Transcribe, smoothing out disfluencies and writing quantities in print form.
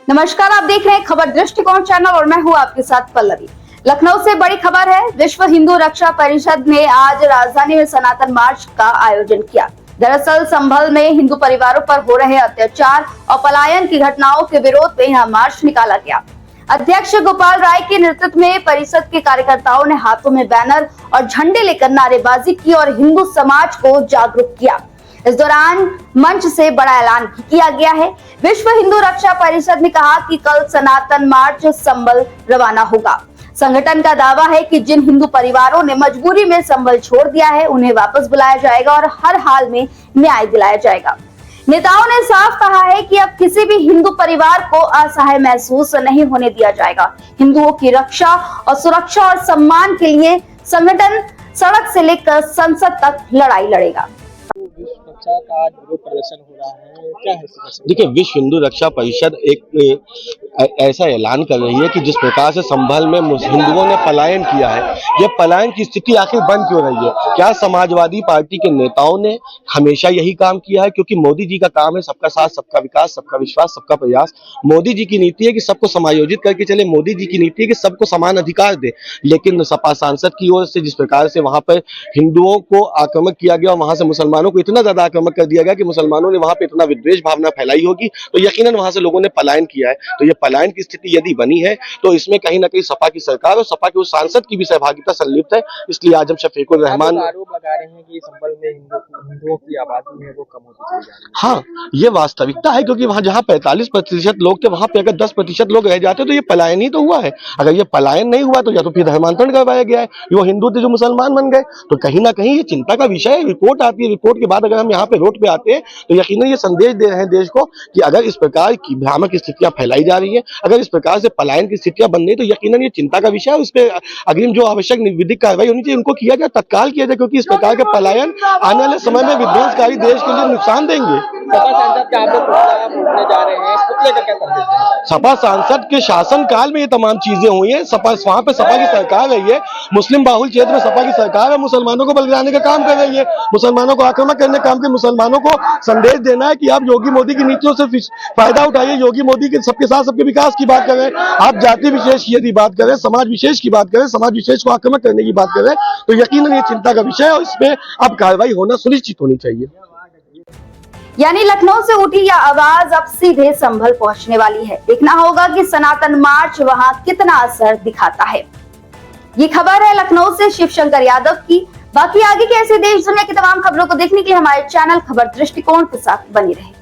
नमस्कार, आप देख रहे हैं खबर दृष्टिकोण चैनल और मैं हूं आपके साथ पल्लवी। लखनऊ से बड़ी खबर है। विश्व हिंदू रक्षा परिषद ने आज राजधानी में सनातन मार्च का आयोजन किया। दरअसल संभल में हिंदू परिवारों पर हो रहे अत्याचार और पलायन की घटनाओं के विरोध में यह मार्च निकाला गया। अध्यक्ष गोपाल राय के नेतृत्व में परिषद के कार्यकर्ताओं ने हाथों में बैनर और झंडे लेकर नारेबाजी की और हिंदू समाज को जागरूक किया। इस दौरान मंच से बड़ा ऐलान भी किया गया है। विश्व हिंदू रक्षा परिषद ने कहा कि कल सनातन मार्च संभल रवाना होगा। संगठन का दावा है कि जिन हिंदू परिवारों ने मजबूरी में संभल छोड़ दिया है उन्हें वापस बुलाया जाएगा और हर हाल में न्याय दिलाया जाएगा। नेताओं ने साफ कहा है कि अब किसी भी हिंदू परिवार को असहाय महसूस नहीं होने दिया जाएगा। हिंदुओं की रक्षा और सुरक्षा और सम्मान के लिए संगठन सड़क से लेकर संसद तक लड़ाई लड़ेगा। का आज विरोध प्रदर्शन हो रहा है, क्या है? देखिए, विश्व हिंदू रक्षा परिषद एक ऐसा ऐलान कर रही है कि जिस प्रकार से संभल में हिंदुओं ने पलायन किया है, ये पलायन की स्थिति आखिर बन क्यों रही है? क्या समाजवादी पार्टी के नेताओं ने हमेशा यही काम किया है? क्योंकि मोदी जी का काम है सबका साथ, सबका विकास, सबका विश्वास, सबका प्रयास। मोदी जी की नीति है कि सबको समायोजित करके चले। मोदी जी की नीति है कि सबको समान अधिकार दे। लेकिन सपा सांसद की ओर से जिस प्रकार से वहां पर हिंदुओं को आक्रामक किया गया और वहां से मुसलमानों को इतना ज्यादा आक्रामक कर दिया गया कि मुसलमानों ने वहां पे इतना विद्वेष भावना फैलाई होगी, तो यकीनन वहां से लोगों ने पलायन किया है। तो ये पलायन की स्थिति यदि बनी है तो इसमें कहीं ना कहीं सपा की सरकार और सपा के उस सांसद की भी सहभागिता संलिप्त है। इसलिए आज हम शफीकुर रहमान आरोप लगा रहे हैं कि संभल में हिंदुओं की आबादी है वो कम होती चली जा रही है। हाँ, ये वास्तविकता है, क्योंकि वहां जहां 45% लोग थे वहां पे अगर 10% लोग रह जाते तो ये पलायन ही तो हुआ है। अगर ये पलायन नहीं हुआ तो या तो फिर धर्मांतरण करवाया गया है, वो हिंदू थे जो मुसलमान बन गए। तो कहीं ना कहीं ये चिंता का विषय है। रिपोर्ट आती है, रिपोर्ट के बाद अगर हम यहाँ पे रोड पे आते हैं तो यकीनन ये संदेश दे रहे हैं देश को कि अगर इस प्रकार की भ्रामक स्थितियां फैलाई जा रही है, अगर इस प्रकार से पलायन की स्थितियां बन रही तो यकीनन ये चिंता का विषय है। उस पर अग्रिम जो आवश्यक विधिक कार्रवाई होनी चाहिए उनको किया जाए, तत्काल किया जाए, क्योंकि इस प्रकार के पलायन आने वाले समय में विध्वंसकारी देश के लिए नुकसान देंगे। सपा सांसद का आप लोग पुतला फूकने जा रहे हैं, इस पुतले का क्या संदेश है? सपा सांसद के शासन काल में ये तमाम चीजें हुई है। वहां पे सपा की सरकार रही है, मुस्लिम बाहुल क्षेत्र में सपा की सरकार है, मुसलमानों को बलगाने का काम कर रही है, मुसलमानों को आक्रामक करने का काम कर, मुसलमानों को संदेश देना है कि आप योगी मोदी की नीतियों से फायदा उठाइए, योगी मोदी के सबके साथ सबके विकास की बात करें। आप जाति विशेष की यदि बात करें, समाज विशेष की बात करें, समाज विशेष को आक्रामक करने की बात करें तो यकीनन ये चिंता का विषय है और इसमें अब कार्रवाई होना सुनिश्चित होनी चाहिए। यानी लखनऊ से उठी यह आवाज अब सीधे संभल पहुंचने वाली है। देखना होगा कि सनातन मार्च वहां कितना असर दिखाता है। ये खबर है लखनऊ से शिवशंकर यादव की। बाकी आगे के ऐसे देश दुनिया की तमाम खबरों को देखने के लिए हमारे चैनल खबर दृष्टिकोण के साथ बनी रहे।